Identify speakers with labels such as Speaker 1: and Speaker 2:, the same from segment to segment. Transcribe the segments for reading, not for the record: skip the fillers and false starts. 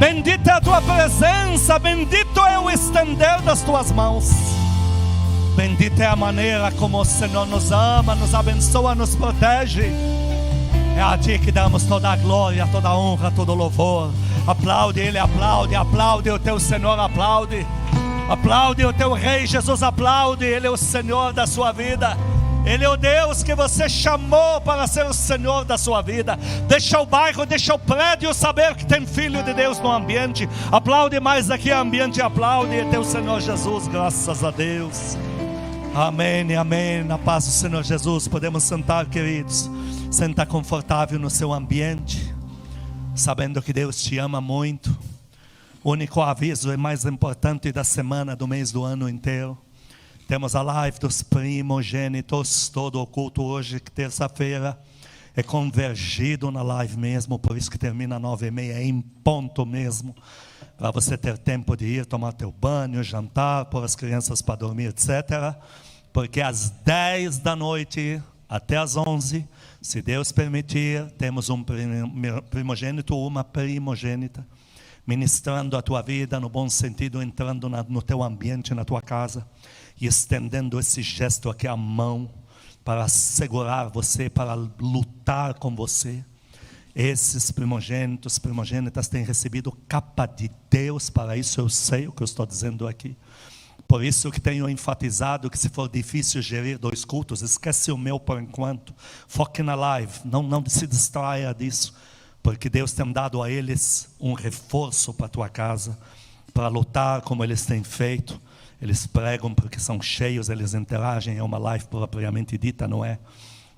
Speaker 1: Bendita é a tua presença, bendito é o estender das tuas mãos. Bendita é a maneira como o Senhor nos ama, nos abençoa, nos protege. É a Ti que damos toda a glória, toda a honra, todo o louvor. Aplaude Ele, aplaude, aplaude o teu Senhor, aplaude. Aplaude o teu Rei Jesus, aplaude. Ele é o Senhor da sua vida. Ele é o Deus que você chamou para ser o Senhor da sua vida. Deixa o bairro, deixa o prédio saber que tem Filho de Deus no ambiente. Aplaude mais aqui o ambiente, aplaude o teu Senhor Jesus, graças a Deus. Amém, amém. Na paz do Senhor Jesus. Podemos sentar, queridos. Senta confortável no seu ambiente, sabendo que Deus te ama muito. O único aviso é mais importante da semana, do mês, do ano inteiro. Temos a live dos primogênitos, todo o culto hoje, terça-feira, é convergido na live mesmo, por isso que termina às 9h30, em ponto mesmo, para você ter tempo de ir tomar teu banho, jantar, pôr as crianças para dormir, etc. Porque às 10 da noite até às 11, se Deus permitir, temos um primogênito ou uma primogênita, ministrando a tua vida no bom sentido, entrando no teu ambiente, na tua casa, e estendendo esse gesto aqui, a mão, para segurar você, para lutar com você. Esses primogênitas têm recebido capa de Deus para isso. Eu sei o que eu estou dizendo aqui. Por isso que tenho enfatizado que se for difícil gerir 2 cultos, esquece o meu por enquanto, foque na live, não se distraia disso, porque Deus tem dado a eles um reforço para a tua casa, para lutar como eles têm feito. Eles pregam porque são cheios, eles interagem, é uma live propriamente dita, não é?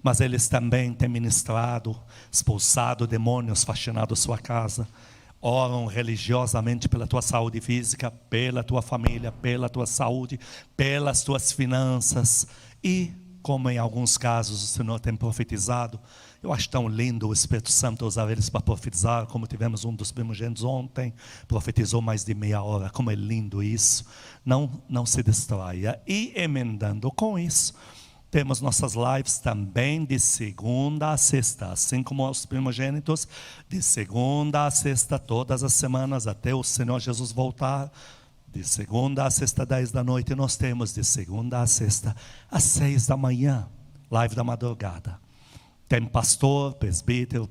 Speaker 1: Mas eles também têm ministrado, expulsado demônios, faxinado sua casa, oram religiosamente pela tua saúde física, pela tua família, pela tua saúde, pelas tuas finanças. E, como em alguns casos o Senhor tem profetizado, eu acho tão lindo o Espírito Santo usar eles para profetizar, como tivemos um dos primogênitos ontem, profetizou mais de meia hora, como é lindo isso. Não se distraia. E emendando com isso, temos nossas lives também de segunda a sexta, assim como os primogênitos, de segunda a sexta, todas as semanas, até o Senhor Jesus voltar. De segunda a sexta, 10 da noite, nós temos de segunda a sexta, às 6 da manhã, live da madrugada. Tem pastor, presbítero,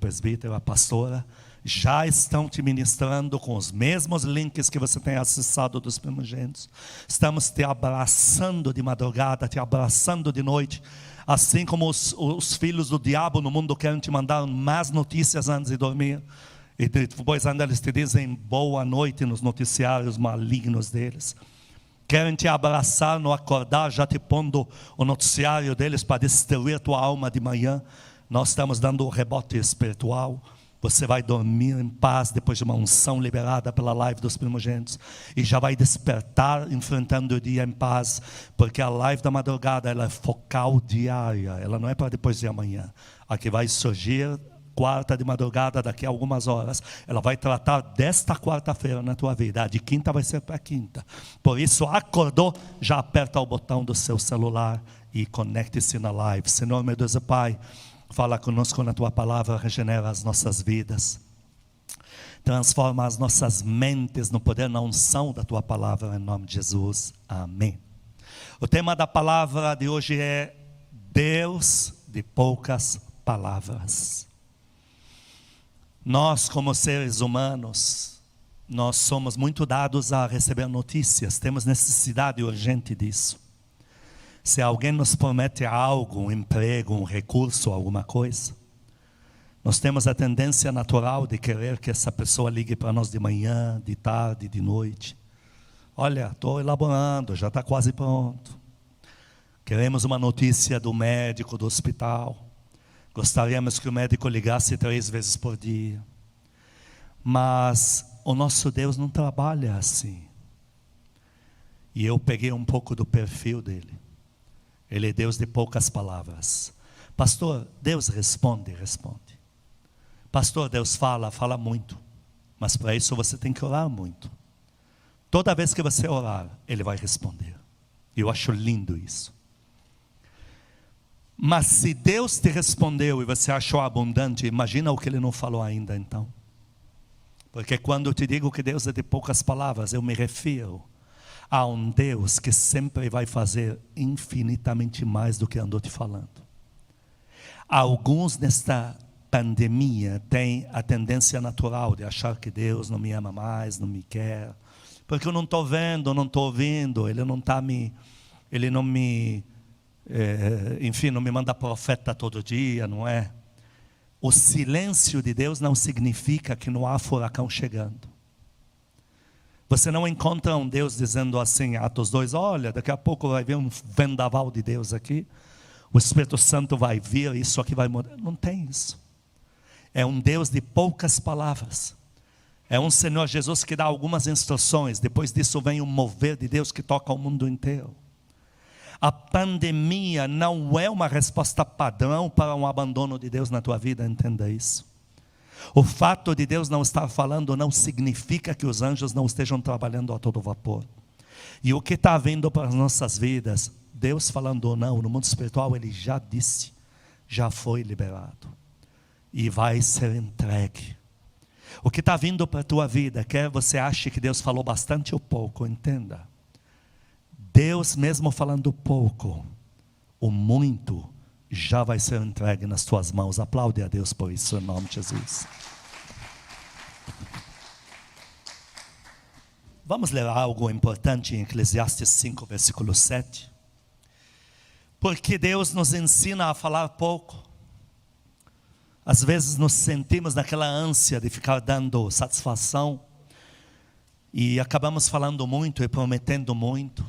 Speaker 1: a pastora, já estão te ministrando com os mesmos links que você tem acessado dos primogênitos. Estamos te abraçando de madrugada, te abraçando de noite, assim como os filhos do diabo no mundo querem te mandar más notícias antes de dormir, e depois ainda eles te dizem boa noite nos noticiários malignos deles. Querem te abraçar no acordar, já te pondo o noticiário deles para destruir tua alma de manhã. Nós estamos dando o rebote espiritual. Você vai dormir em paz depois de uma unção liberada pela live dos primogênitos, e já vai despertar enfrentando o dia em paz, porque a live da madrugada ela é focal diária, ela não é para depois de amanhã. A que vai surgir quarta de madrugada, daqui a algumas horas, ela vai tratar desta quarta-feira na tua vida. A de quinta vai ser para quinta. Por isso, acordou, já aperta o botão do seu celular e conecte-se na live. Senhor, meu Deus e Pai, fala conosco na tua palavra, regenera as nossas vidas, transforma as nossas mentes no poder, na unção da tua palavra, em nome de Jesus, amém. O tema da palavra de hoje é Deus de poucas palavras. Nós, como seres humanos, nós somos muito dados a receber notícias, temos necessidade urgente disso. Se alguém nos promete algo, um emprego, um recurso, alguma coisa, nós temos a tendência natural de querer que essa pessoa ligue para nós de manhã, de tarde, de noite. Olha, estou elaborando, já está quase pronto. Queremos uma notícia do médico, do hospital. Gostaríamos que o médico ligasse 3 vezes por dia. Mas o nosso Deus não trabalha assim. E eu peguei um pouco do perfil dele. Ele é Deus de poucas palavras. Pastor, Deus responde. Pastor, Deus fala muito. Mas para isso você tem que orar muito. Toda vez que você orar, Ele vai responder. Eu acho lindo isso. Mas se Deus te respondeu e você achou abundante, imagina o que Ele não falou ainda então. Porque quando eu te digo que Deus é de poucas palavras, eu me refiro a um Deus que sempre vai fazer infinitamente mais do que andou te falando. Alguns nesta pandemia têm a tendência natural de achar que Deus não me ama mais, não me quer, porque eu não estou vendo, não estou ouvindo, Ele não me manda profeta todo dia, não é? O silêncio de Deus não significa que não há furacão chegando. Você não encontra um Deus dizendo assim, Atos 2, olha, daqui a pouco vai vir um vendaval de Deus aqui, o Espírito Santo vai vir, isso aqui vai mudar. Não tem isso. É um Deus de poucas palavras. É um Senhor Jesus que dá algumas instruções, depois disso vem um mover de Deus que toca o mundo inteiro. A pandemia não é uma resposta padrão para um abandono de Deus na tua vida, entenda isso. O fato de Deus não estar falando não significa que os anjos não estejam trabalhando a todo vapor. E o que está vindo para as nossas vidas, Deus falando ou não, no mundo espiritual Ele já disse, já foi liberado. E vai ser entregue. O que está vindo para a tua vida, quer você ache que Deus falou bastante ou pouco, entenda. Deus mesmo falando pouco, o muito já vai ser entregue nas tuas mãos. Aplaude a Deus por isso, em nome de Jesus. Vamos ler algo importante em Eclesiastes 5, versículo 7. Porque Deus nos ensina a falar pouco. Às vezes nos sentimos naquela ânsia de ficar dando satisfação e acabamos falando muito e prometendo muito.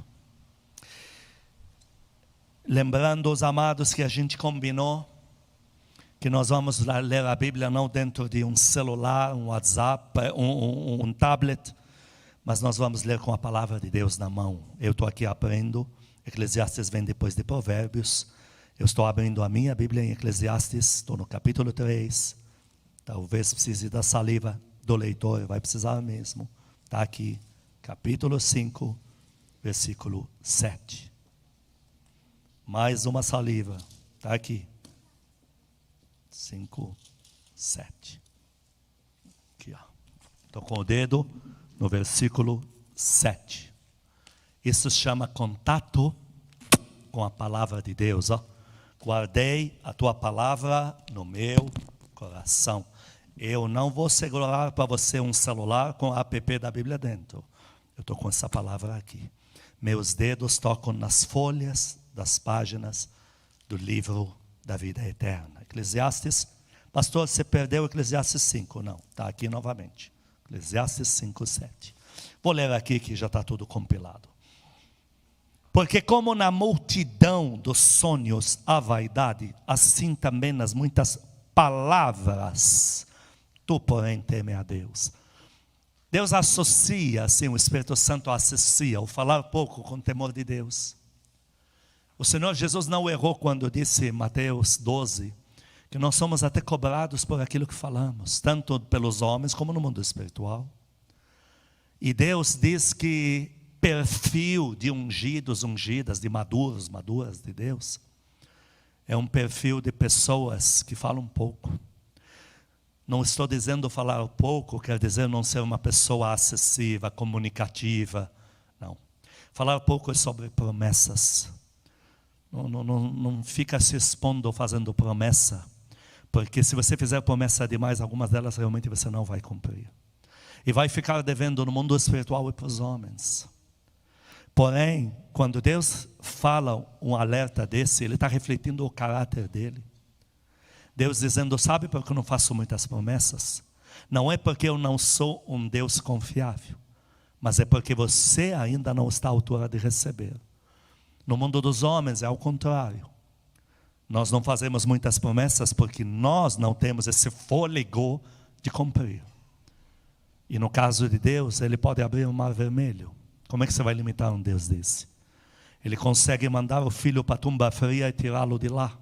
Speaker 1: Lembrando os amados que a gente combinou que nós vamos ler a Bíblia não dentro de um celular, um WhatsApp, um tablet, mas nós vamos ler com a palavra de Deus na mão. Eu estou aqui aprendendo, Eclesiastes vem depois de Provérbios, eu estou abrindo a minha Bíblia em Eclesiastes, estou no capítulo 3, talvez precise da saliva do leitor, vai precisar mesmo, está aqui, capítulo 5, versículo 7. Mais uma saliva, está aqui. 5, 7. Aqui, ó. Estou com o dedo no versículo 7. Isso se chama contato com a palavra de Deus. Ó. Guardei a tua palavra no meu coração. Eu não vou segurar para você um celular com a app da Bíblia dentro. Eu estou com essa palavra aqui. Meus dedos tocam nas folhas das páginas do livro da vida eterna. Eclesiastes, pastor, você perdeu Eclesiastes 5, não, está aqui novamente, Eclesiastes 5, 7, vou ler aqui que já está tudo compilado. Porque como na multidão dos sonhos há vaidade, assim também nas muitas palavras, tu porém teme a Deus. Deus associa, assim o Espírito Santo associa o falar pouco com o temor de Deus. O Senhor Jesus não errou quando disse em Mateus 12, que nós somos até cobrados por aquilo que falamos, tanto pelos homens como no mundo espiritual. E Deus diz que perfil de ungidos, ungidas, de maduros, maduras de Deus, é um perfil de pessoas que falam pouco. Não estou dizendo falar pouco, quer dizer não ser uma pessoa acessível, comunicativa, não. Falar pouco é sobre promessas. Não fica se expondo ou fazendo promessa, porque se você fizer promessa demais, algumas delas realmente você não vai cumprir. E vai ficar devendo no mundo espiritual e para os homens. Porém, quando Deus fala um alerta desse, Ele está refletindo o caráter dEle. Deus dizendo, sabe por que eu não faço muitas promessas? Não é porque eu não sou um Deus confiável, mas é porque você ainda não está à altura de receber. No mundo dos homens é ao contrário. Nós não fazemos muitas promessas porque nós não temos esse fôlego de cumprir. E no caso de Deus, Ele pode abrir um mar vermelho. Como é que você vai limitar um Deus desse? Ele consegue mandar o filho para a tumba fria e tirá-lo de lá.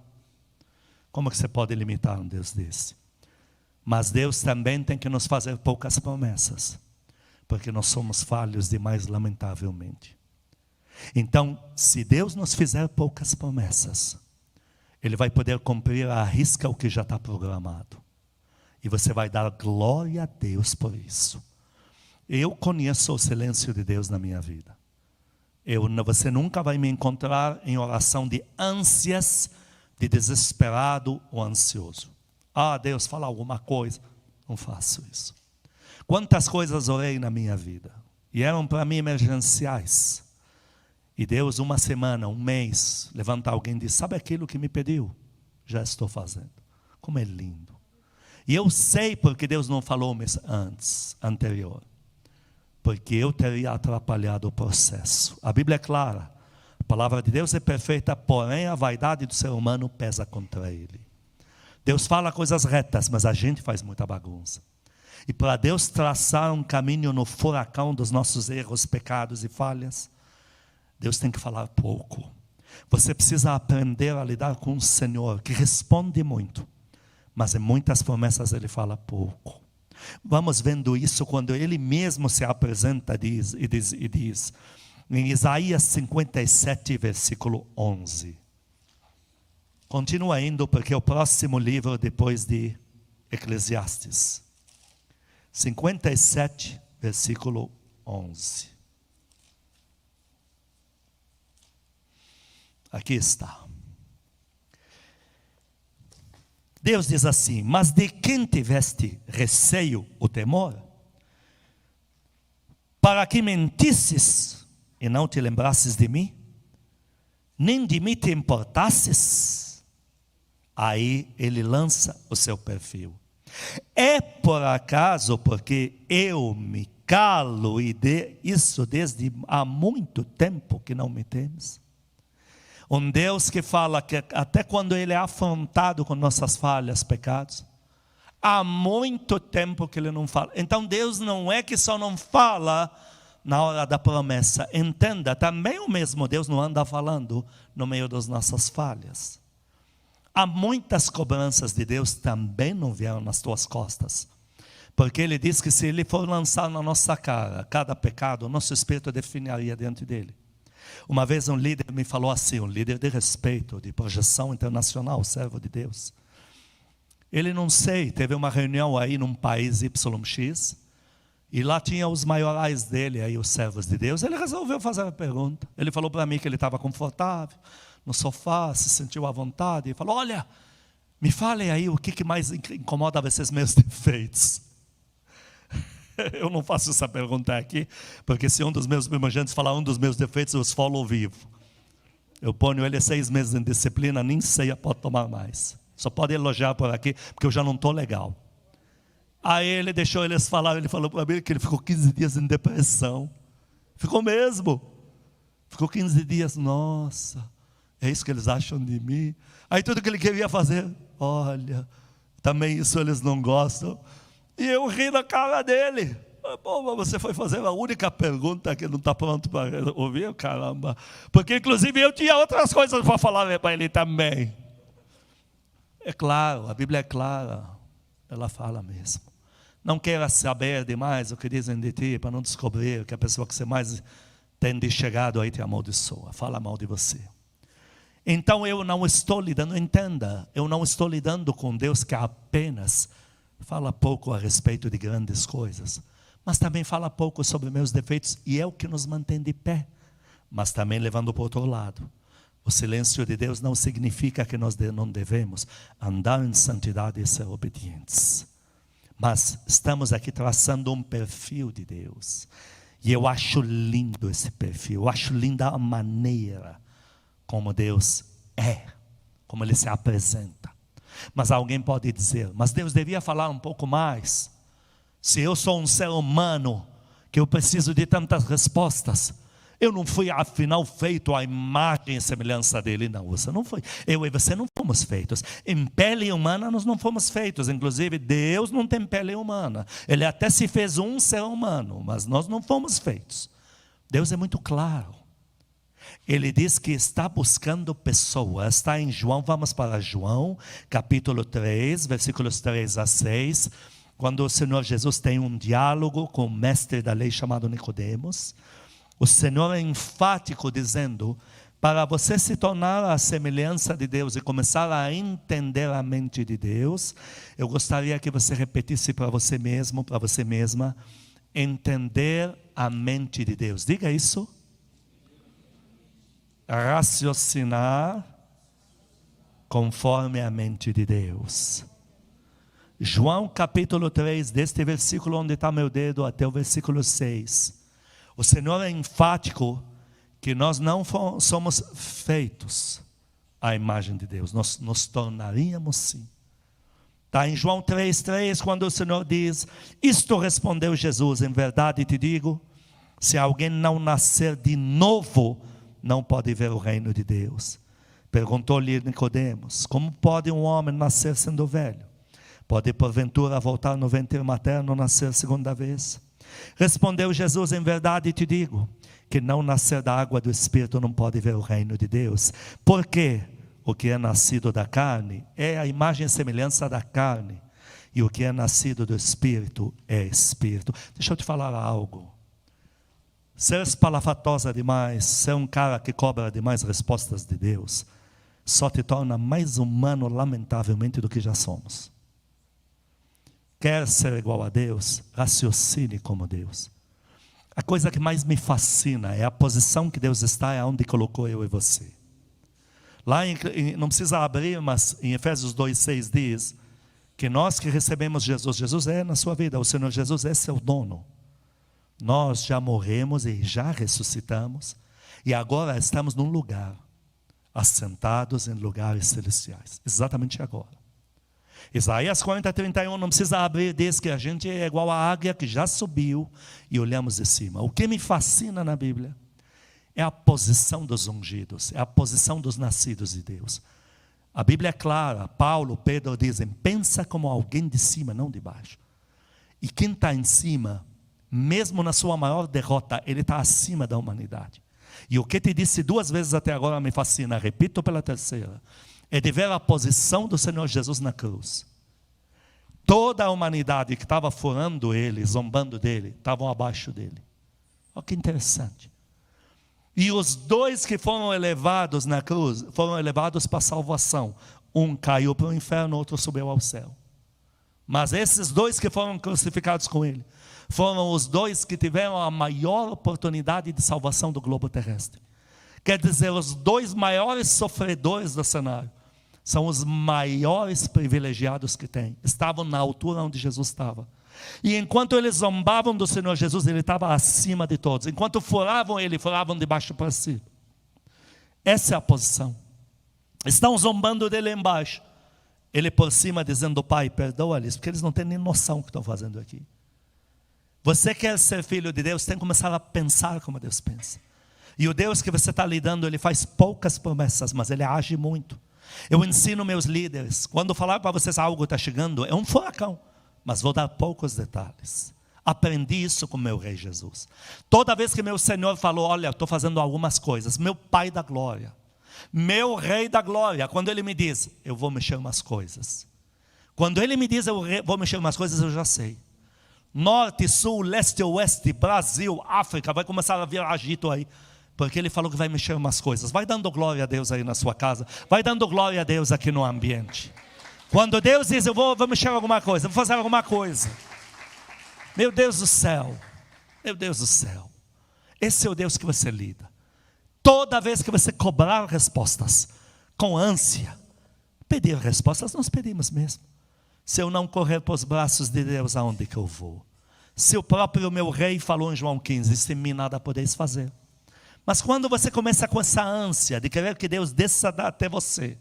Speaker 1: Como que você pode limitar um Deus desse? Mas Deus também tem que nos fazer poucas promessas, porque nós somos falhos demais, lamentavelmente. Então, se Deus nos fizer poucas promessas, Ele vai poder cumprir à risca o que já está programado. E você vai dar glória a Deus por isso. Eu conheço o silêncio de Deus na minha vida. Você nunca vai me encontrar em oração de ânsias, de desesperado ou ansioso. Deus, fala alguma coisa. Não faço isso. Quantas coisas orei na minha vida. E eram para mim emergenciais. E Deus, uma semana, um mês, levanta alguém e diz, sabe aquilo que me pediu? Já estou fazendo. Como é lindo. E eu sei porque Deus não falou anterior. Porque eu teria atrapalhado o processo. A Bíblia é clara. A palavra de Deus é perfeita, porém a vaidade do ser humano pesa contra ele. Deus fala coisas retas, mas a gente faz muita bagunça. E para Deus traçar um caminho no furacão dos nossos erros, pecados e falhas, Deus tem que falar pouco. Você precisa aprender a lidar com o Senhor, que responde muito, mas em muitas promessas Ele fala pouco. Vamos vendo isso quando Ele mesmo se apresenta e diz em Isaías 57, versículo 11. Continua indo, porque é o próximo livro depois de Eclesiastes. 57, versículo 11. Aqui está. Deus diz assim: mas de quem tiveste receio ou temor? Para que mentisses e não te lembrasses de mim? Nem de mim te importasses? Aí ele lança o seu perfil. É por acaso porque eu me calo isso desde há muito tempo que não me temes? Um Deus que fala que até quando Ele é afrontado com nossas falhas, pecados, há muito tempo que Ele não fala. Então Deus não é que só não fala na hora da promessa. Entenda, também o mesmo Deus não anda falando no meio das nossas falhas. Há muitas cobranças de Deus também não vieram nas tuas costas. Porque Ele diz que se Ele for lançar na nossa cara cada pecado, o nosso espírito definiria diante dEle. Uma vez um líder me falou assim, um líder de respeito, de projeção internacional, servo de Deus. Ele não sei, teve uma reunião aí num país YX, e lá tinha os maiorais dele, aí os servos de Deus. Ele resolveu fazer a pergunta. Ele falou para mim que ele estava confortável no sofá, se sentiu à vontade, e falou: olha, me falem aí o que mais incomoda vocês, meus defeitos. Eu não faço essa pergunta aqui, porque se um dos meus primogênitos falar um dos meus defeitos, eu os falo vivo. Eu ponho ele 6 meses em disciplina, nem ceia pode tomar mais. Só pode elogiar por aqui, porque eu já não estou legal. Aí ele deixou eles falar, ele falou para mim que ele ficou 15 dias em depressão. Ficou mesmo. Ficou 15 dias, nossa, é isso que eles acham de mim. Aí tudo que ele queria fazer, olha, também isso eles não gostam. E eu ri na cara dele. Pô, mas você foi fazer a única pergunta que não está pronto para ouvir, caramba. Porque inclusive eu tinha outras coisas para falar para ele também. É claro, a Bíblia é clara. Ela fala mesmo. Não queira saber demais o que dizem de ti, para não descobrir que a pessoa que você mais tem de chegado aí te amaldiçoa. Fala mal de você. Então eu não estou lidando, entenda, eu não estou lidando com Deus que apenas fala pouco a respeito de grandes coisas, mas também fala pouco sobre meus defeitos, e é o que nos mantém de pé. Mas também levando para o outro lado, o silêncio de Deus não significa que nós não devemos andar em santidade e ser obedientes. Mas estamos aqui traçando um perfil de Deus, e eu acho lindo esse perfil, eu acho linda a maneira como Deus é, como Ele se apresenta. Mas alguém pode dizer: mas Deus devia falar um pouco mais. Se eu sou um ser humano, que eu preciso de tantas respostas, eu não fui afinal feito à imagem e semelhança dele. Não, você não foi. Eu e você não fomos feitos. Em pele humana nós não fomos feitos. Inclusive Deus não tem pele humana. Ele até se fez um ser humano, mas nós não fomos feitos. Deus é muito claro. Ele diz que está buscando pessoas. Está em João, vamos para João, capítulo 3, versículos 3 a 6. Quando o Senhor Jesus tem um diálogo com o mestre da lei chamado Nicodemos, o Senhor é enfático dizendo: Para você se tornar a semelhança de Deus e começar a entender a mente de Deus, eu gostaria que você repetisse para você mesmo, para você mesma, entender a mente de Deus. Diga isso. Raciocinar conforme a mente de Deus. João capítulo 3, deste versículo onde está meu dedo até o versículo 6. O Senhor é enfático que nós não somos feitos à imagem de Deus. Nós nos tornaríamos sim. Está em João 3,3, quando o Senhor diz: isto respondeu Jesus, em verdade te digo, se alguém não nascer de novo, não pode ver o reino de Deus. Perguntou-lhe Nicodemos: como pode um homem nascer sendo velho? Pode porventura voltar no ventre materno, nascer segunda vez? Respondeu Jesus: em verdade te digo, que não nascer da água do Espírito não pode ver o reino de Deus. Porque o que é nascido da carne é a imagem e semelhança da carne, e o que é nascido do Espírito é Espírito. Deixa eu te falar algo. Ser espalafatosa demais, ser um cara que cobra demais respostas de Deus, só te torna mais humano, lamentavelmente, do que já somos. Quer ser igual a Deus? Raciocine como Deus. A coisa que mais me fascina é a posição que Deus está, é onde colocou eu e você. Lá, não precisa abrir, mas em Efésios 2,6 diz que nós que recebemos Jesus, Jesus é na sua vida, o Senhor Jesus é seu dono. Nós já morremos e já ressuscitamos, e agora estamos num lugar, assentados em lugares celestiais, exatamente agora. Isaías 40:31, não precisa abrir, diz que a gente é igual à águia que já subiu e olhamos de cima. O que me fascina na Bíblia é a posição dos ungidos, é a posição dos nascidos de Deus. A Bíblia é clara, Paulo, Pedro dizem: pensa como alguém de cima, não de baixo. E quem está em cima, mesmo na sua maior derrota, ele está acima da humanidade. E o que te disse 2 vezes até agora me fascina, repito pela terceira, é de ver a posição do Senhor Jesus na cruz. Toda a humanidade que estava furando ele, zombando dele, estavam abaixo dele. Olha que interessante. E os 2 que foram elevados na cruz, foram elevados para a salvação. Um caiu para o inferno, outro subiu ao céu. Mas esses 2 que foram crucificados com ele, foram os 2 que tiveram a maior oportunidade de salvação do globo terrestre. Quer dizer, os 2 maiores sofredores do cenário são os maiores privilegiados que tem. Estavam na altura onde Jesus estava. E enquanto eles zombavam do Senhor Jesus, ele estava acima de todos. Enquanto furavam ele, furavam de baixo para cima. Essa é a posição. Estão zombando dele embaixo. Ele por cima dizendo: Pai, perdoa-lhes, porque eles não têm nem noção do que estão fazendo aqui. Você quer ser filho de Deus, tem que começar a pensar como Deus pensa. E o Deus que você está lidando, ele faz poucas promessas, mas ele age muito. Eu ensino meus líderes, quando falar para vocês algo está chegando, é um furacão, mas vou dar poucos detalhes. Aprendi isso com meu Rei Jesus. Toda vez que meu Senhor falou: olha, estou fazendo algumas coisas, meu Pai da glória, meu Rei da glória, quando ele me diz: eu vou mexer umas coisas. Quando ele me diz: eu vou mexer umas coisas, eu já sei. Norte, sul, leste, oeste, Brasil, África, vai começar a vir agito aí. Porque ele falou que vai mexer umas coisas. Vai dando glória a Deus aí na sua casa. Vai dando glória a Deus aqui no ambiente. Quando Deus diz: eu vou mexer alguma coisa, vou fazer alguma coisa. Meu Deus do céu. Meu Deus do céu. Esse é o Deus que você lida. Toda vez que você cobrar respostas com ânsia, pedir respostas, nós pedimos mesmo. Se eu não correr para os braços de Deus, aonde que eu vou? Se o próprio meu Rei falou em João 15: sem mim nada podeis fazer. Mas quando você começa com essa ânsia de querer que Deus desça até você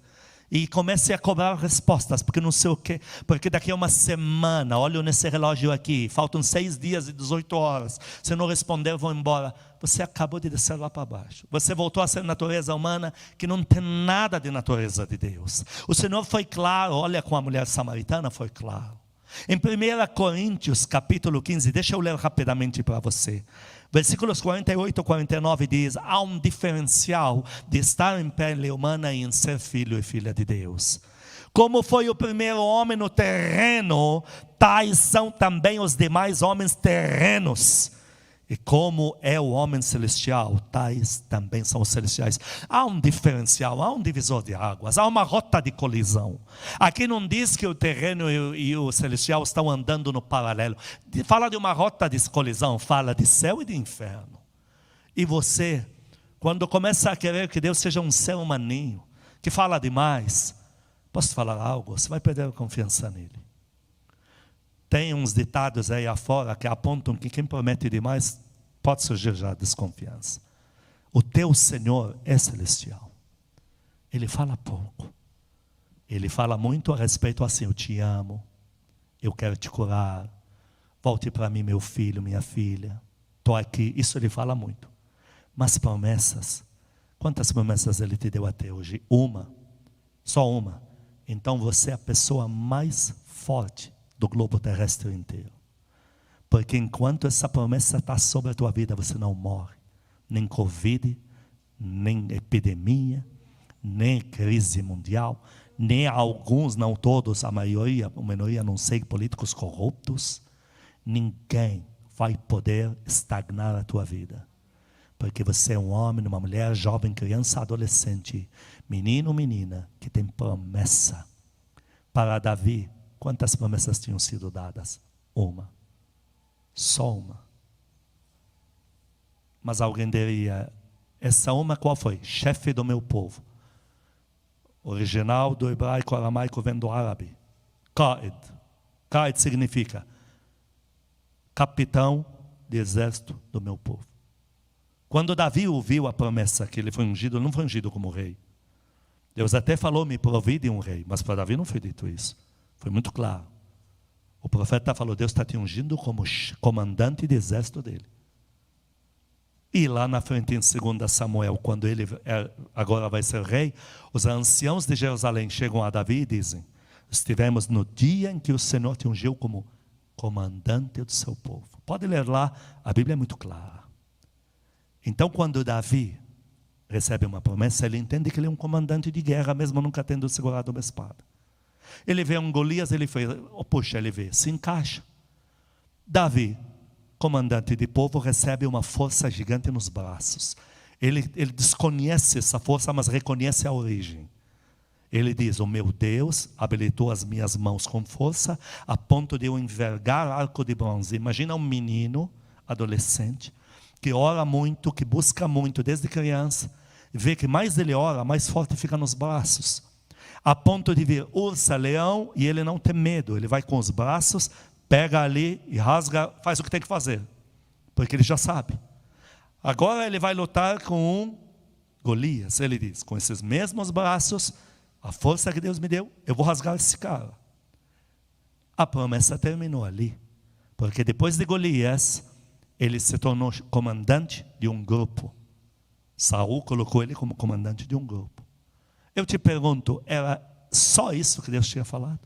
Speaker 1: e comece a cobrar respostas, porque não sei o quê, porque daqui a uma semana, olho nesse relógio aqui, faltam 6 dias e 18 horas, se não responder eu vou embora. Você acabou de descer lá para baixo. Você voltou a ser natureza humana que não tem nada de natureza de Deus. O Senhor foi claro, olha, com a mulher samaritana foi claro. Em 1 Coríntios capítulo 15, deixa eu ler rapidamente para você. Versículos 48 e 49 diz: há um diferencial de estar em pele humana e em ser filho e filha de Deus. Como foi o primeiro homem no terreno, tais são também os demais homens terrenos. E como é o homem celestial, tais também são os celestiais. Há um diferencial, há um divisor de águas, há uma rota de colisão. Aqui não diz que o terreno e o celestial estão andando no paralelo. Fala de uma rota de colisão, fala de céu e de inferno. E você, quando começa a querer que Deus seja um ser humaninho, que fala demais, posso falar algo? Você vai perder a confiança nele. Tem uns ditados aí afora que apontam que quem promete demais pode surgir já desconfiança. O teu Senhor é celestial. Ele fala pouco. Ele fala muito a respeito assim: eu te amo, eu quero te curar, volte para mim meu filho, minha filha, estou aqui. Isso ele fala muito. Mas promessas, quantas promessas ele te deu até hoje? Uma, só uma. Então você é a pessoa mais forte do globo terrestre inteiro. Porque enquanto essa promessa está sobre a tua vida, você não morre. Nem Covid, nem epidemia, nem crise mundial, nem alguns, não todos, a maioria, não sei, políticos corruptos. Ninguém vai poder estagnar a tua vida. Porque você é um homem, uma mulher, jovem, criança, adolescente, menino, menina, que tem promessa. Para Davi, quantas promessas tinham sido dadas? Uma. Só uma. Mas alguém diria, essa uma qual foi? Chefe do meu povo. Original do hebraico, aramaico, vem do árabe. Qaed. Qaed significa capitão de exército do meu povo. Quando Davi ouviu a promessa que ele foi ungido, ele não foi ungido como rei. Deus até falou, me provide um rei, mas para Davi não foi dito isso. Foi muito claro. O profeta falou, Deus está te ungindo como comandante de exército dele. E lá na frente em 2 Samuel, quando ele agora vai ser rei, os anciãos de Jerusalém chegam a Davi e dizem, estivemos no dia em que o Senhor te ungiu como comandante do seu povo. Pode ler lá, a Bíblia é muito clara. Então quando Davi recebe uma promessa, ele entende que ele é um comandante de guerra, mesmo nunca tendo segurado uma espada. Ele vê um Golias, ele vê, se encaixa. Davi, comandante de povo, recebe uma força gigante nos braços. Ele desconhece essa força, mas reconhece a origem. Ele diz, o meu Deus habilitou as minhas mãos com força, a ponto de eu envergar arco de bronze. Imagina um menino, adolescente, que ora muito, que busca muito desde criança, vê que mais ele ora, mais forte fica nos braços. A ponto de vir ursa, leão, e ele não tem medo. Ele vai com os braços, pega ali e rasga, faz o que tem que fazer. Porque ele já sabe. Agora ele vai lutar com um Golias. Ele diz, com esses mesmos braços, a força que Deus me deu, eu vou rasgar esse cara. A promessa terminou ali. Porque depois de Golias, ele se tornou comandante de um grupo. Saul colocou ele como comandante de um grupo. Eu te pergunto, era só isso que Deus tinha falado?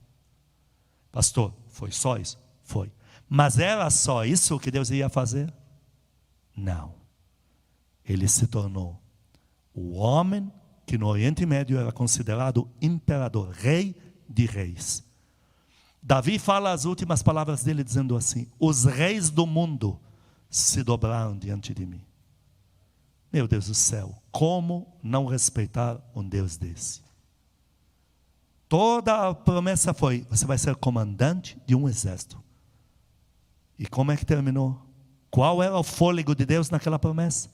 Speaker 1: Pastor, foi só isso? Foi. Mas era só isso que Deus ia fazer? Não. Ele se tornou o homem que no Oriente Médio era considerado imperador, rei de reis. Davi fala as últimas palavras dele dizendo assim, os reis do mundo se dobraram diante de mim. Meu Deus do céu, como não respeitar um Deus desse? Toda a promessa foi, você vai ser comandante de um exército. E como é que terminou? Qual era o fôlego de Deus naquela promessa?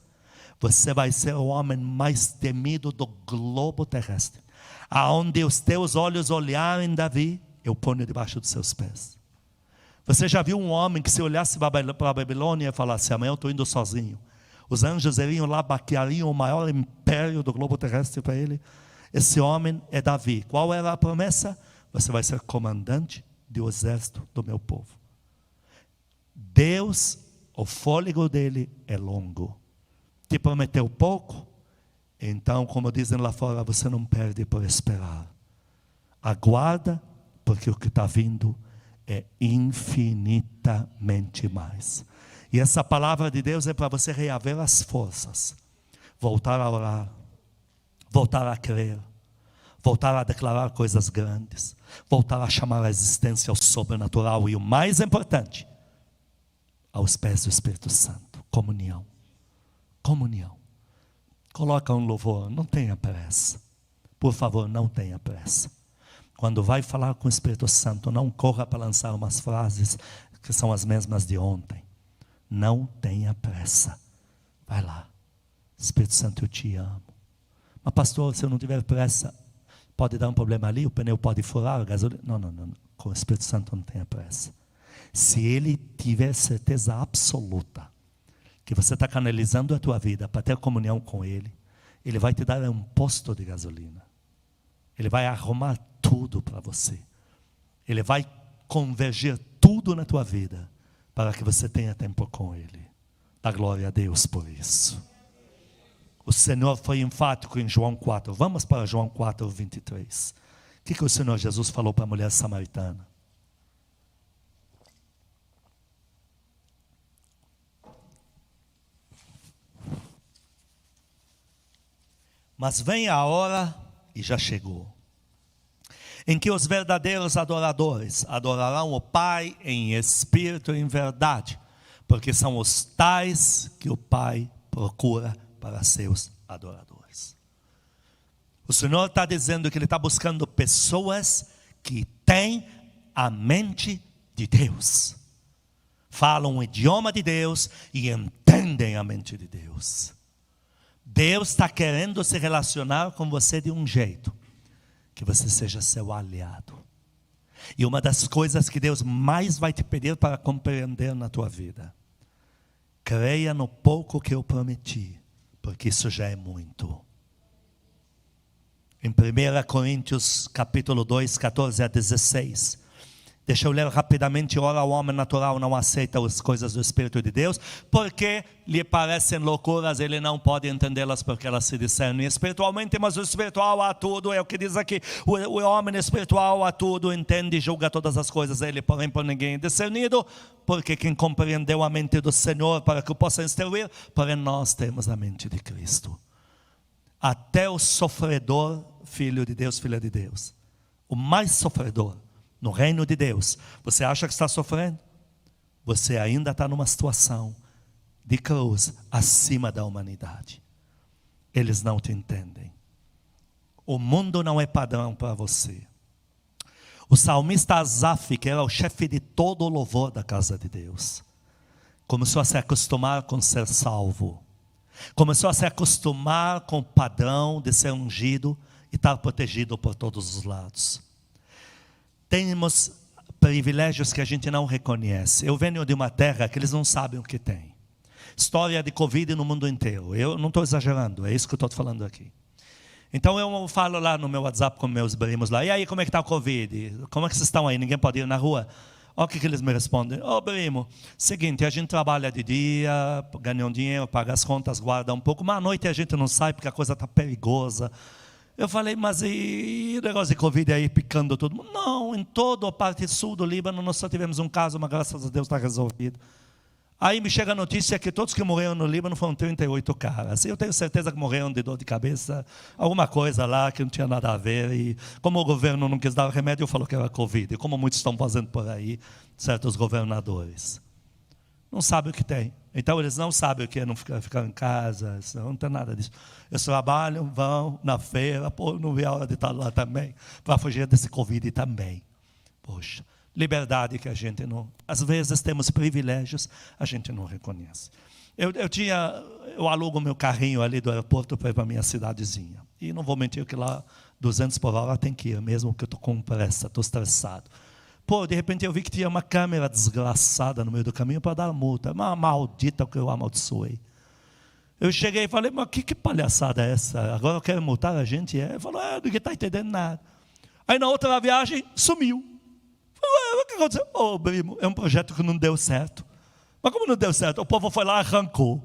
Speaker 1: Você vai ser o homem mais temido do globo terrestre. Aonde os teus olhos olharem, Davi, eu ponho debaixo dos seus pés. Você já viu um homem que se olhasse para a Babilônia e falasse, amanhã eu estou indo sozinho. Os anjos iriam lá, baqueariam o maior império do globo terrestre para ele. Esse homem é Davi. Qual era a promessa? Você vai ser comandante do exército do meu povo. Deus, o fôlego dele é longo. Te prometeu pouco? Então, como dizem lá fora, você não perde por esperar. Aguarda, porque o que está vindo é infinitamente mais. E essa palavra de Deus é para você reaver as forças, voltar a orar, voltar a crer, voltar a declarar coisas grandes, voltar a chamar a existência ao sobrenatural e o mais importante, aos pés do Espírito Santo. Comunhão. Comunhão. Coloca um louvor, não tenha pressa. Por favor, não tenha pressa. Quando vai falar com o Espírito Santo, não corra para lançar umas frases que são as mesmas de ontem. Não tenha pressa. Vai lá. Espírito Santo, eu te amo. Mas pastor, se eu não tiver pressa, pode dar um problema ali, o pneu pode furar, a gasolina. Não. Com o Espírito Santo não tenha pressa. Se ele tiver certeza absoluta que você está canalizando a tua vida para ter comunhão com ele, ele vai te dar um posto de gasolina. Ele vai arrumar tudo para você. Ele vai convergir tudo na tua vida para que você tenha tempo com ele. Dá glória a Deus por isso. O Senhor foi enfático em João 4. Vamos para João 4, 23. O que o Senhor Jesus falou para a mulher samaritana? Mas vem a hora, e já chegou, em que os verdadeiros adoradores adorarão o Pai em espírito e em verdade, porque são os tais que o Pai procura para seus adoradores. O Senhor está dizendo que Ele está buscando pessoas que têm a mente de Deus, falam o idioma de Deus e entendem a mente de Deus. Deus está querendo se relacionar com você de um jeito que você seja seu aliado. E uma das coisas que Deus mais vai te pedir para compreender na tua vida: creia no pouco que eu prometi, porque isso já é muito. Em 1 Coríntios capítulo 2, 14 a 16, deixa eu ler rapidamente. Ora, o homem natural não aceita as coisas do Espírito de Deus, porque lhe parecem loucuras, ele não pode entendê-las, porque elas se discernem espiritualmente, mas o espiritual a tudo, é o que diz aqui, o homem espiritual a tudo entende e julga todas as coisas, ele porém por ninguém é discernido, porque quem compreendeu a mente do Senhor para que o possa instruir, porém nós temos a mente de Cristo. Até o sofredor, filho de Deus, filha de Deus, o mais sofredor, no reino de Deus, você acha que está sofrendo? Você ainda está numa situação de cruz acima da humanidade. Eles não te entendem. O mundo não é padrão para você. O salmista Asaf, que era o chefe de todo o louvor da casa de Deus, começou a se acostumar com ser salvo. Começou a se acostumar com o padrão de ser ungido e estar protegido por todos os lados. Temos privilégios que a gente não reconhece. Eu venho de uma terra que eles não sabem o que tem. História de Covid no mundo inteiro. Eu não estou exagerando, é isso que eu estou falando aqui. Então eu falo lá no meu WhatsApp com meus primos lá: e aí, como é que está o Covid? Como é que vocês estão aí? Ninguém pode ir na rua? Olha o que eles me respondem: primo, seguinte, a gente trabalha de dia, ganha um dinheiro, paga as contas, guarda um pouco, mas à noite a gente não sai porque a coisa está perigosa. Eu falei: mas e o negócio de Covid aí picando todo mundo? Não, em toda a parte sul do Líbano nós só tivemos um caso, mas graças a Deus está resolvido. Aí me chega a notícia que todos que morreram no Líbano foram 38 caras. Eu tenho certeza que morreram de dor de cabeça, alguma coisa lá que não tinha nada a ver. E como o governo não quis dar remédio, falou que era Covid. E como muitos estão fazendo por aí, certos governadores. Não sabem o que tem. Então eles não sabem o que é não ficar em casa, não tem nada disso. Eles trabalham, vão na feira, não vê a hora de estar lá também, para fugir desse Covid também. Poxa, liberdade que a gente não... Às vezes temos privilégios, a gente não reconhece. Eu alugo meu carrinho ali do aeroporto para ir para a minha cidadezinha. E não vou mentir que lá 200 por hora tem que ir, mesmo que eu estou com pressa, estou estressado. De repente eu vi que tinha uma câmera desgraçada no meio do caminho para dar multa. Uma maldita que eu amaldiçoei. Eu cheguei e falei: mas que palhaçada é essa? Agora eu quero multar a gente? Ele falou: ninguém está entendendo nada. Aí na outra viagem, sumiu. Falei: o que aconteceu? Primo, é um projeto que não deu certo. Mas como não deu certo? O povo foi lá, arrancou.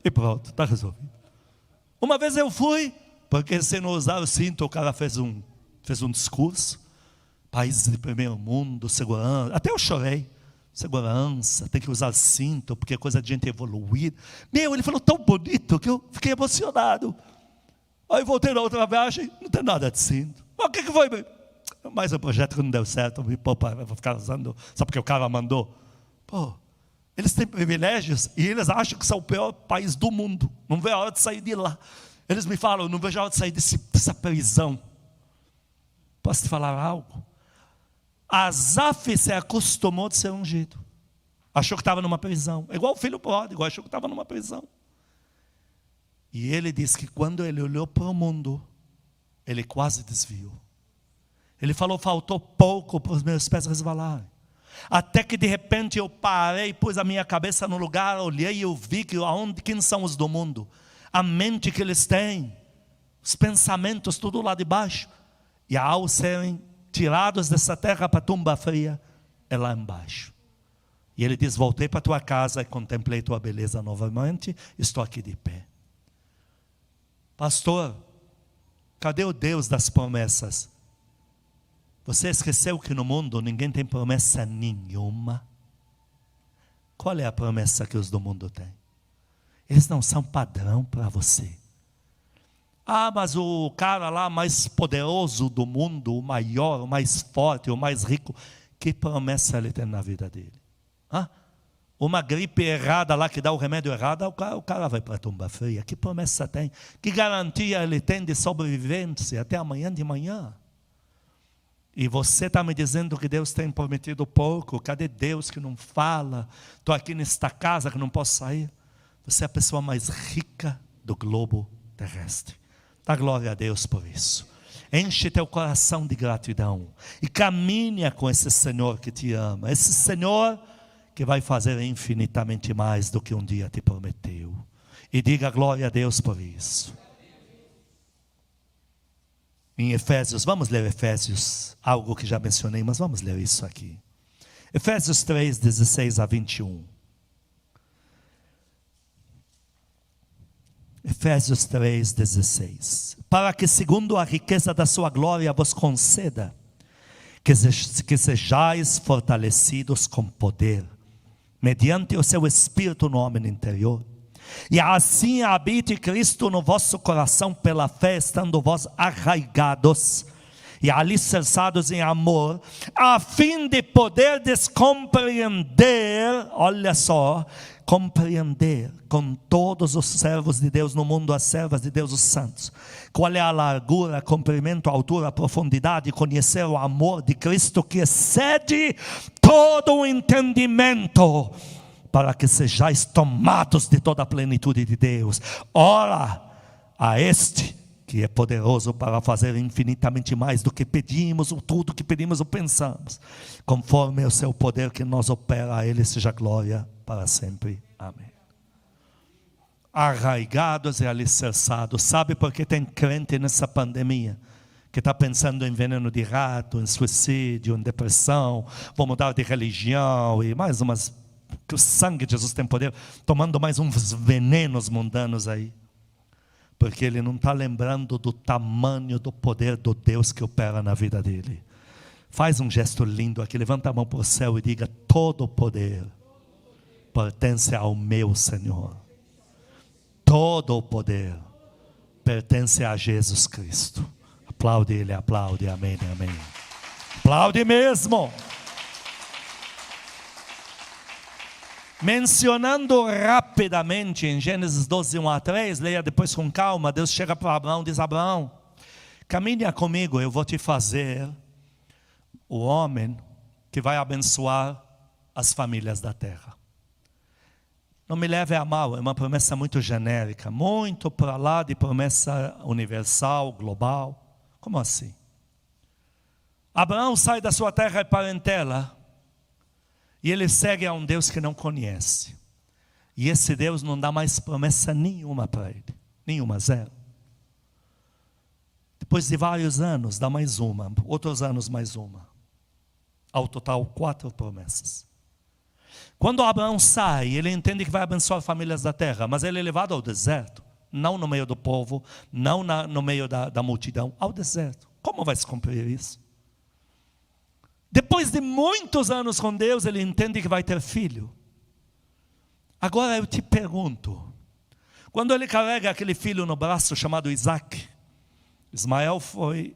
Speaker 1: E pronto, está resolvido. Uma vez eu fui, porque se não usar o cinto, o cara fez um discurso. Países de primeiro mundo, segurança. Até eu chorei. Segurança, tem que usar cinto, porque é coisa de gente evoluída. Ele falou tão bonito que eu fiquei emocionado. Aí voltei na outra viagem, não tem nada de cinto. Mas o que foi? Mais um projeto que não deu certo, vou ficar usando, só porque o cara mandou. Eles têm privilégios e eles acham que são o pior país do mundo. Não vê a hora de sair de lá. Eles me falam, não vejo a hora de sair dessa prisão. Posso te falar algo? Asaf se acostumou de ser ungido. Achou que estava numa prisão. É igual o filho pródigo, achou que estava numa prisão. E ele diz que quando ele olhou para o mundo, ele quase desviou. Ele falou, faltou pouco para os meus pés resvalarem. Até que de repente eu parei, pus a minha cabeça no lugar, olhei e eu vi que quem são os do mundo? A mente que eles têm, os pensamentos, tudo lá de baixo. E ao serem tirados dessa terra para a tumba fria, é lá embaixo. E ele diz, voltei para a tua casa e contemplei tua beleza novamente, estou aqui de pé. Pastor, cadê o Deus das promessas? Você esqueceu que no mundo ninguém tem promessa nenhuma? Qual é a promessa que os do mundo têm? Eles não são padrão para você. Ah, mas o cara lá mais poderoso do mundo, o maior, o mais forte, o mais rico, que promessa ele tem na vida dele? Ah, uma gripe errada lá que dá o remédio errado, o cara vai para a tumba fria. Que promessa tem? Que garantia ele tem de sobrevivência até amanhã de manhã? E você está me dizendo que Deus tem prometido pouco. Cadê Deus que não fala? Estou aqui nesta casa que não posso sair. Você é a pessoa mais rica do globo terrestre. Dá glória a Deus por isso. Enche teu coração de gratidão. E caminha com esse Senhor que te ama. Esse Senhor que vai fazer infinitamente mais do que um dia te prometeu. E diga glória a Deus por isso. Em Efésios, vamos ler Efésios, algo que já mencionei, mas vamos ler isso aqui. Efésios 3, 16 a 21. Efésios 3, 16. Para que segundo a riqueza da sua glória vos conceda, que sejais fortalecidos com poder, mediante o seu Espírito no homem interior. E assim habite Cristo no vosso coração pela fé, estando vós arraigados e alicerçados em amor, a fim de poderdes compreender, olha só, compreender com todos os servos de Deus no mundo, as servas de Deus, os santos, qual é a largura, comprimento, altura, profundidade, conhecer o amor de Cristo que excede todo o entendimento, para que sejais tomados de toda a plenitude de Deus. Ora a este que é poderoso para fazer infinitamente mais do que pedimos, ou tudo que pedimos ou pensamos, conforme o seu poder que nos opera, a Ele seja glória para sempre. Amém. Arraigados e alicerçados. Sabe por que tem crente nessa pandemia? Que está pensando em veneno de rato, em suicídio, em depressão, vou mudar de religião e mais umas, que o sangue de Jesus tem poder, tomando mais uns venenos mundanos aí. Porque ele não está lembrando do tamanho do poder do Deus que opera na vida dele. Faz um gesto lindo aqui, levanta a mão para o céu e diga: todo o poder pertence ao meu Senhor. Todo o poder pertence a Jesus Cristo. Aplaude Ele, aplaude, amém, amém. Aplaude mesmo. Mencionando rapidamente em Gênesis 12, 1 a 3, leia depois com calma. Deus chega para Abraão e diz: Abraão, caminha comigo, eu vou te fazer o homem que vai abençoar as famílias da terra. Não me leve a mal, é uma promessa muito genérica, muito para lá de promessa universal, global. Como assim? Abraão sai da sua terra e parentela, e ele segue a um Deus que não conhece. E esse Deus não dá mais promessa nenhuma para ele. Nenhuma, zero. Depois de vários anos, dá mais uma. Outros anos, mais uma. Ao total, 4 promessas. Quando Abraão sai, ele entende que vai abençoar famílias da terra. Mas ele é levado ao deserto. Não no meio do povo, não no meio da multidão. Ao deserto. Como vai se cumprir isso? Depois de muitos anos com Deus, ele entende que vai ter filho. Agora eu te pergunto, quando ele carrega aquele filho no braço chamado Isaac, Ismael foi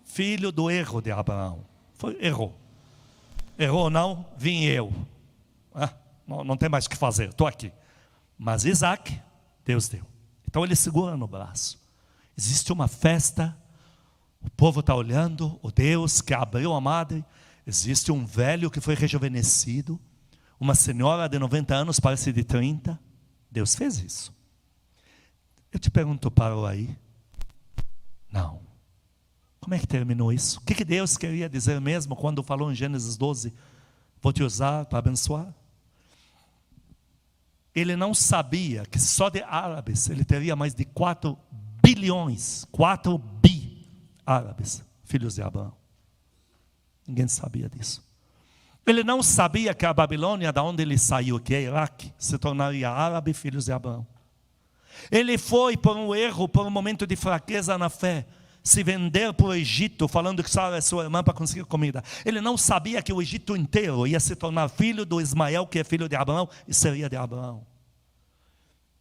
Speaker 1: filho do erro de Abraão. Errou. Errou não, vim eu. não tem mais o que fazer, estou aqui. Mas Isaac, Deus deu. Então ele segura no braço. Existe uma festa, o povo está olhando, o Deus que abriu a madre. Existe um velho que foi rejuvenescido, uma senhora de 90 anos, parece de 30. Deus fez isso. Eu te pergunto, parou aí? Não. Como é que terminou isso? O que Deus queria dizer mesmo quando falou em Gênesis 12? Vou te usar para abençoar. Ele não sabia que só de árabes ele teria mais de 4 bilhões, 4 bi árabes, filhos de Abraão. Ninguém sabia disso. Ele não sabia que a Babilônia, da onde ele saiu, que é Iraque, se tornaria árabe, filhos de Abraão. Ele foi por um erro, por um momento de fraqueza na fé, se vender para o Egito, falando que Sara é sua irmã para conseguir comida. Ele não sabia que o Egito inteiro ia se tornar filho do Ismael, que é filho de Abraão, e seria de Abraão.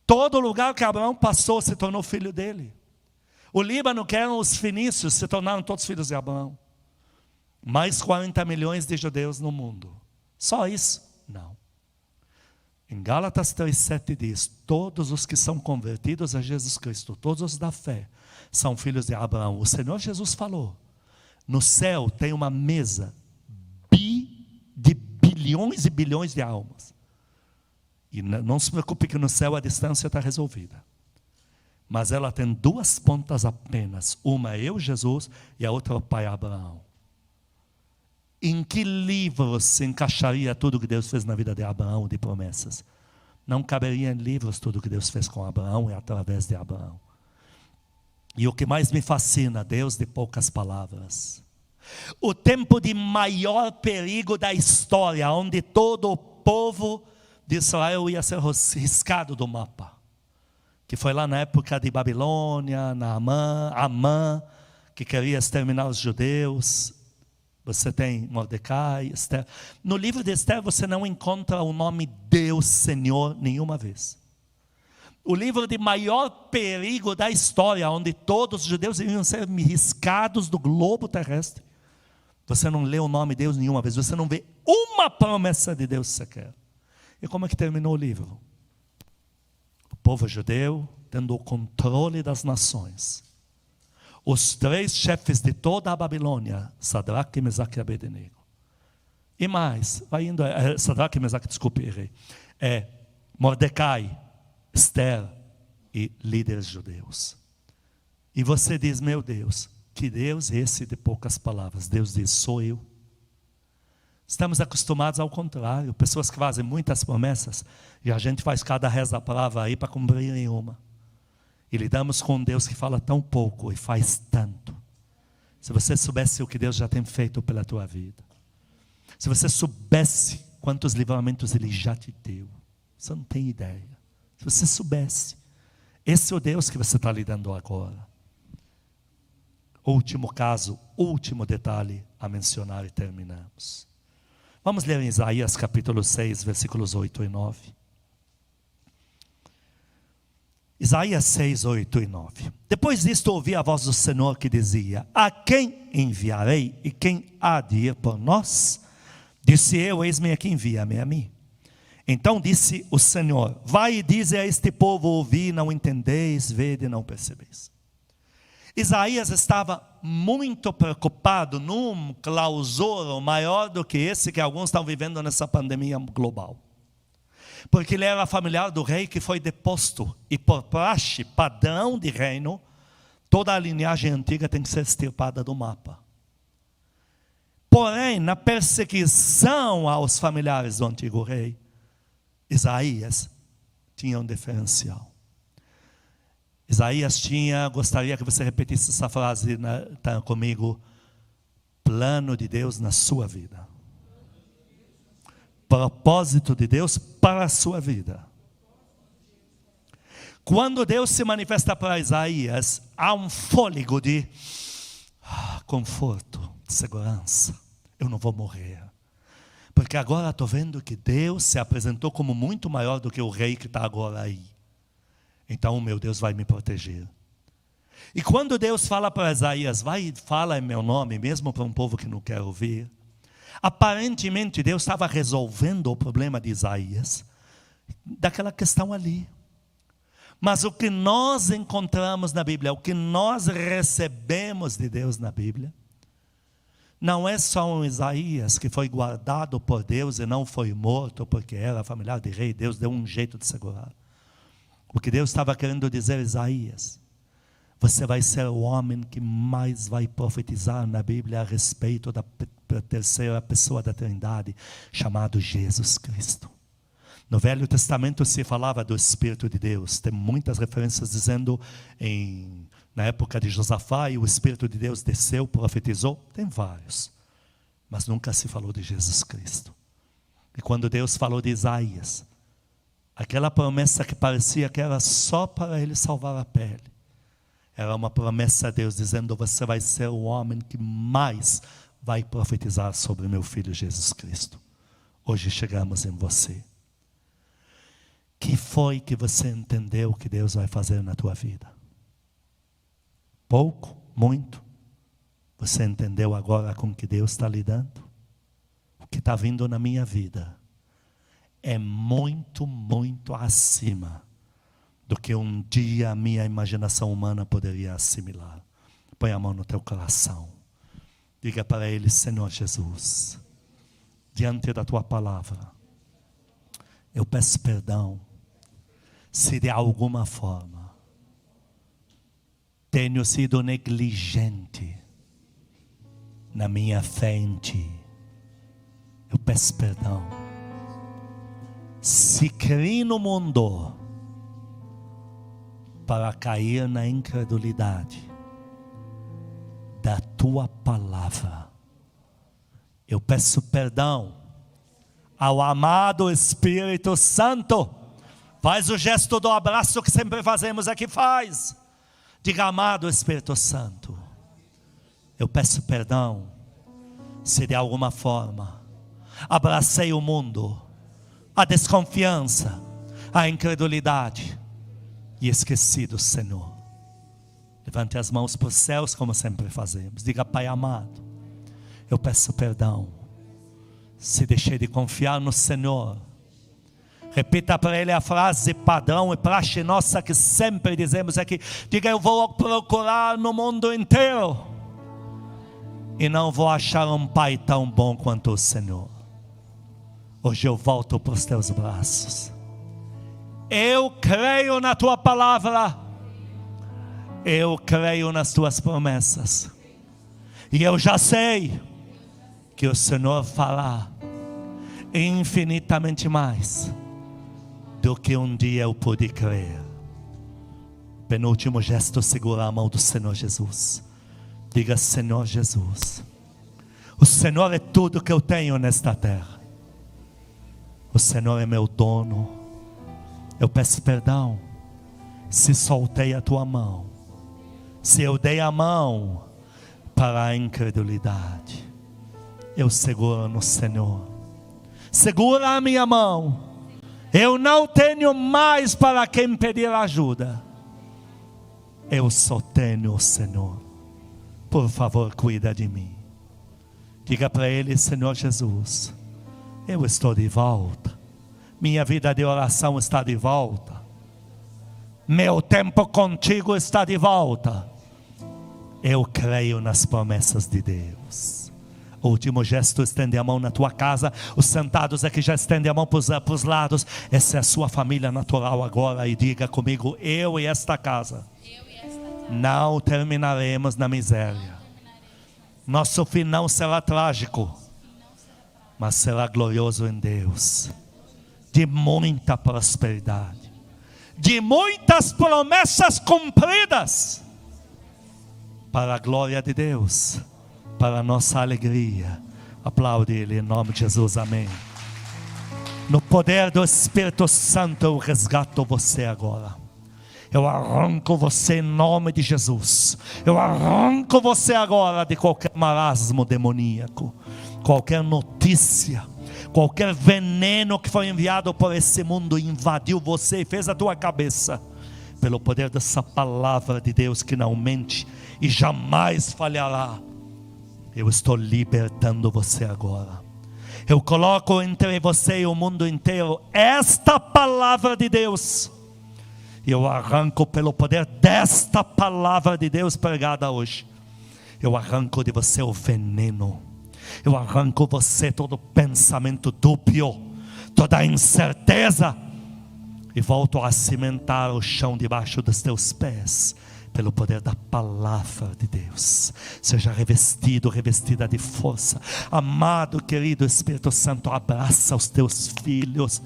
Speaker 1: Todo lugar que Abraão passou se tornou filho dele. O Líbano, que eram os fenícios, se tornaram todos filhos de Abraão. Mais 40 milhões de judeus no mundo. Só isso? Não. Em Gálatas 3,7 diz: todos os que são convertidos a Jesus Cristo, todos os da fé, são filhos de Abraão. O Senhor Jesus falou: no céu tem uma mesa de bilhões e bilhões de almas. E não se preocupe que no céu a distância está resolvida. Mas ela tem 2 pontas apenas. Uma é eu, Jesus, e a outra é o pai Abraão. Em que livro se encaixaria tudo que Deus fez na vida de Abraão, de promessas? Não caberia em livros tudo que Deus fez com Abraão e através de Abraão. E o que mais me fascina, Deus de poucas palavras. O tempo de maior perigo da história, onde todo o povo de Israel ia ser riscado do mapa. Que foi lá na época de Babilônia, Amã, que queria exterminar os judeus. Você tem Mordecai, Esther. No livro de Esther você não encontra o nome Deus, Senhor, nenhuma vez. O livro de maior perigo da história, onde todos os judeus iriam ser riscados do globo terrestre. Você não lê o nome Deus nenhuma vez. Você não vê uma promessa de Deus sequer. E como é que terminou o livro? O povo judeu tendo o controle das nações. Os 3 chefes de toda a Babilônia, Sadraque, Mesaque e Abednego. E mais, vai indo, Sadraque, Mesaque, desculpe, errei. Mordecai, Esther e líderes judeus. E você diz, meu Deus, que Deus é esse de poucas palavras? Deus diz, sou eu. Estamos acostumados ao contrário, pessoas que fazem muitas promessas, e a gente faz cada reza palavra aí para cumprir nenhuma. E lidamos com um Deus que fala tão pouco e faz tanto. Se você soubesse o que Deus já tem feito pela tua vida. Se você soubesse quantos livramentos Ele já te deu. Você não tem ideia. Se você soubesse. Esse é o Deus que você está lidando agora. Último caso, último detalhe a mencionar e terminamos. Vamos ler em Isaías capítulo 6, versículos 8 e 9. Isaías 6, 8 e 9. Depois disto ouvi a voz do Senhor que dizia: a quem enviarei e quem há de ir por nós? Disse eu: eis-me aqui, envia-me a mim. Então disse o Senhor: vai e dize a este povo: ouvi, não entendeis, vede, não percebeis. Isaías estava muito preocupado num clausura maior do que esse que alguns estão vivendo nessa pandemia global. Porque ele era familiar do rei que foi deposto. E por praxe, padrão de reino, toda a linhagem antiga tem que ser extirpada do mapa. Porém, na perseguição aos familiares do antigo rei, Isaías tinha um diferencial. Isaías gostaria que você repetisse essa frase comigo: plano de Deus na sua vida. Propósito de Deus para a sua vida. Quando Deus se manifesta para Isaías, há um fôlego de conforto, de segurança. Eu não vou morrer. Porque agora estou vendo que Deus se apresentou como muito maior do que o rei que está agora aí. Então o meu Deus vai me proteger. E quando Deus fala para Isaías: vai e fala em meu nome, mesmo para um povo que não quer ouvir, Aparentemente Deus estava resolvendo o problema de Isaías, daquela questão ali. Mas o que nós encontramos na Bíblia, o que nós recebemos de Deus na Bíblia, não é só um Isaías que foi guardado por Deus e não foi morto porque era familiar de rei. Deus deu um jeito de segurar. O que Deus estava querendo dizer a Isaías: você vai ser o homem que mais vai profetizar na Bíblia a respeito da terceira pessoa da Trindade, chamado Jesus Cristo. No Velho Testamento se falava do Espírito de Deus. Tem muitas referências dizendo na época de Josafá, e o Espírito de Deus desceu, profetizou. Tem vários, mas nunca se falou de Jesus Cristo. E quando Deus falou de Isaías, aquela promessa que parecia que era só para ele salvar a pele, era uma promessa de Deus dizendo: você vai ser o homem que mais vai profetizar sobre meu filho Jesus Cristo. Hoje chegamos em você. Que foi que você entendeu que Deus vai fazer na tua vida? Pouco? Muito? Você entendeu agora com que Deus está lidando? O que está vindo na minha vida é muito, muito acima do que um dia a minha imaginação humana poderia assimilar. Põe a mão no teu coração. Diga para Ele: Senhor Jesus, diante da Tua palavra, eu peço perdão se de alguma forma tenho sido negligente na minha fé em Ti. Eu peço perdão se criei no mundo para cair na incredulidade da Tua palavra. Eu peço perdão ao amado Espírito Santo. Faz o gesto do abraço que sempre fazemos aqui, faz. Diga: amado Espírito Santo, eu peço perdão se de alguma forma abracei o mundo, a desconfiança, a incredulidade, e esqueci do Senhor. Levante as mãos para os céus como sempre fazemos. Diga: Pai amado, eu peço perdão se deixei de confiar no Senhor. Repita para Ele a frase padrão e praxe nossa que sempre dizemos aqui. Diga: eu vou procurar no mundo inteiro e não vou achar um Pai tão bom quanto o Senhor. Hoje eu volto para os Teus braços. Eu creio na Tua palavra. Eu creio nas Tuas promessas. E eu já sei que o Senhor fará infinitamente mais do que um dia eu pude crer. Penúltimo gesto: segura a mão do Senhor Jesus. Diga: Senhor Jesus, o Senhor é tudo que eu tenho nesta terra. O Senhor é meu dono. Eu peço perdão se soltei a Tua mão, se eu dei a mão para a incredulidade. Eu seguro no Senhor. Segura a minha mão. Eu não tenho mais para quem pedir ajuda. Eu só tenho o Senhor. Por favor, cuida de mim. Diga para Ele: Senhor Jesus, eu estou de volta. Minha vida de oração está de volta. Meu tempo contigo está de volta. Eu creio nas promessas de Deus. Último gesto: estende a mão na tua casa. Os sentados aqui já estendem a mão para os lados. Essa é a sua família natural agora. E diga comigo: eu e esta casa não terminaremos na miséria. Nosso fim não será trágico, mas será glorioso em Deus. De muita prosperidade, de muitas promessas cumpridas, para a glória de Deus, para a nossa alegria. Aplaude Ele em nome de Jesus, amém. No poder do Espírito Santo eu resgato você agora. Eu arranco você em nome de Jesus. Eu arranco você agora de qualquer marasmo demoníaco, qualquer notícia, qualquer veneno que foi enviado por esse mundo, invadiu você e fez a tua cabeça. Pelo poder dessa palavra de Deus que não mente e jamais falhará, Eu estou libertando você agora. Eu coloco entre você e o mundo inteiro esta palavra de Deus. E eu arranco pelo poder desta palavra de Deus pregada hoje. Eu arranco de você o veneno. Eu arranco você todo pensamento dúbio, toda incerteza. E volto a cimentar o chão debaixo dos teus pés. Pelo poder da palavra de Deus. Seja revestido, revestida de força. Amado, querido Espírito Santo, abraça os teus filhos.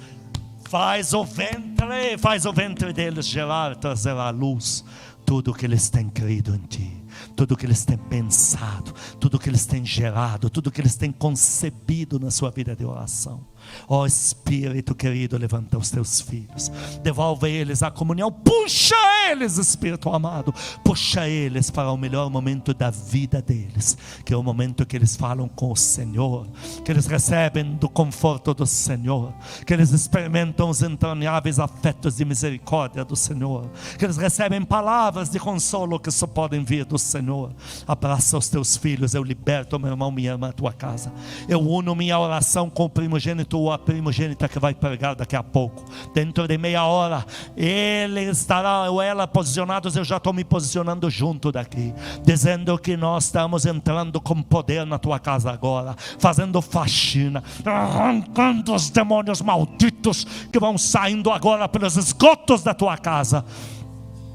Speaker 1: Faz o ventre deles gerar, trazer à luz tudo o que eles têm crido em ti. Tudo o que eles têm pensado, tudo o que eles têm gerado, tudo o que eles têm concebido na sua vida de oração. Ó Espírito querido, levanta os teus filhos, devolve eles a comunhão, puxa eles, Espírito amado, puxa eles para o melhor momento da vida deles, que é o momento que eles falam com o Senhor, que eles recebem do conforto do Senhor, que eles experimentam os entranháveis afetos de misericórdia do Senhor, que eles recebem palavras de consolo que só podem vir do Senhor. Abraça os teus filhos. Eu liberto, meu irmão, minha irmã, a tua casa. Eu uno minha oração com o primogênito ou a primogênita que vai pregar daqui a pouco. Dentro de meia hora ele estará ou ela posicionados. Eu já estou me posicionando junto daqui, dizendo que nós estamos entrando com poder na tua casa agora, fazendo faxina, arrancando os demônios malditos que vão saindo agora pelos esgotos da tua casa,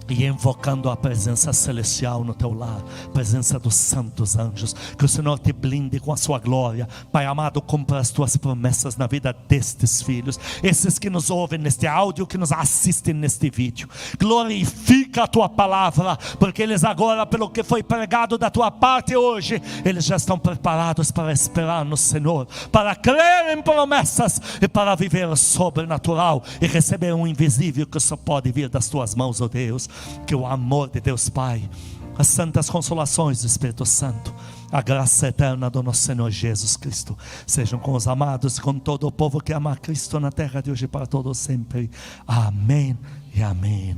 Speaker 1: e invocando a presença celestial no teu lar, presença dos santos anjos. Que o Senhor te blinde com a sua glória. Pai amado, cumpra as tuas promessas na vida destes filhos, esses que nos ouvem neste áudio, que nos assistem neste vídeo. Glorifica a tua palavra, porque eles agora, pelo que foi pregado da tua parte hoje, eles já estão preparados para esperar no Senhor, para crer em promessas e para viver o sobrenatural e receber um invisível que só pode vir das tuas mãos, ó Deus. Que o amor de Deus Pai, as santas consolações do Espírito Santo, a graça eterna do nosso Senhor Jesus Cristo sejam com os amados e com todo o povo que ama a Cristo na terra de hoje para todos sempre. Amém e amém.